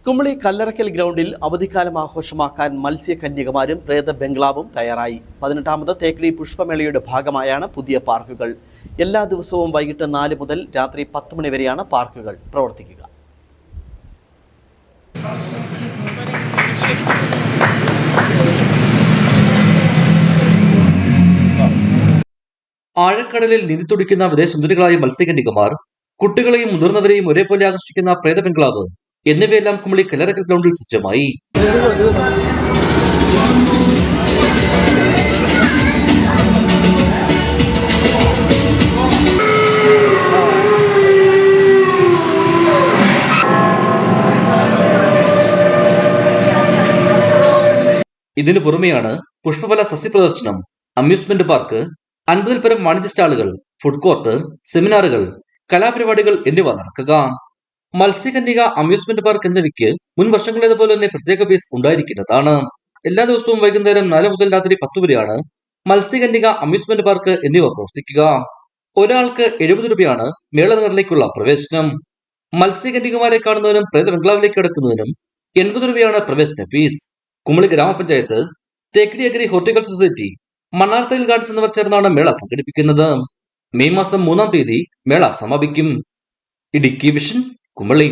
കുമളി കല്ലറക്കൽ ഗ്രൗണ്ടിൽ അവധിക്കാലം ആഘോഷമാക്കാൻ മത്സ്യകന്യകമാരും പ്രേത ബംഗ്ലാവും തയ്യാറായി. 18ാമത് തേക്കടി പുഷ്പമേളയുടെ ഭാഗമായാണ് പുതിയ പാർക്കുകൾ. എല്ലാ ദിവസവും വൈകിട്ട് 4 മുതൽ രാത്രി 10 മണി വരെയാണ് പാർക്കുകൾ പ്രവർത്തിക്കുക. ആഴക്കടലിൽ നീന്തിത്തുടിക്കുന്ന വിദേശസുന്ദരികളായ മത്സ്യകന്യകമാർ, കുട്ടികളെയും മുതിർന്നവരെയും ഒരേപോലെ ആകർഷിക്കുന്ന പ്രേത ബംഗ്ലാവ് എന്നിവയെല്ലാം കുമളി കല്ലറക്കൽ ഗ്രൗണ്ടിൽ സജ്ജമായി. ഇതിനു പുറമെയാണ് പുഷ്പഫല സസ്യപ്രദർശനം, അമ്യൂസ്മെന്റ് പാർക്ക്, 50-ൽ പരം വാണിജ്യ സ്റ്റാളുകൾ, ഫുഡ് കോർട്ട്, സെമിനാറുകൾ, കലാപരിപാടികൾ എന്നിവ നടക്കുക. മത്സ്യകന്യക അമ്യൂസ്മെന്റ് പാർക്ക് എന്നിവയ്ക്ക് മുൻ വർഷങ്ങളേതുപോലെ തന്നെ പ്രത്യേക ഫീസ് ഉണ്ടായിരിക്കുന്നതാണ്. എല്ലാ ദിവസവും വൈകുന്നേരം 4 മുതൽ രാത്രി 10 വരെയാണ് മത്സ്യകന്യക അമ്യൂസ്മെന്റ് പാർക്ക് എന്നിവ പ്രവർത്തിക്കുക. ഒരാൾക്ക് 70 രൂപയാണ് മേളനഗറിലേക്കുള്ള പ്രവേശനം. മത്സ്യകന്യകമാരെ കാണുന്നതിനും പ്രേത ബംഗ്ലാവിലേക്ക് കിടക്കുന്നതിനും 80 രൂപയാണ് പ്രവേശന ഫീസ്. കുമളി ഗ്രാമപഞ്ചായത്ത്, തേക്കടി അഗ്രി ഹോർട്ടിക്കൾച്ചർ സൊസൈറ്റി, മണ്ണാർത്തയിൽ ഗാർഡൻസ് എന്നിവർ ചേർന്നാണ് മേള സംഘടിപ്പിക്കുന്നത്. മെയ് മാസം 3-ാം തീയതി മേള സമാപിക്കും. ഇടുക്കി വിഷൻ, കുമളി.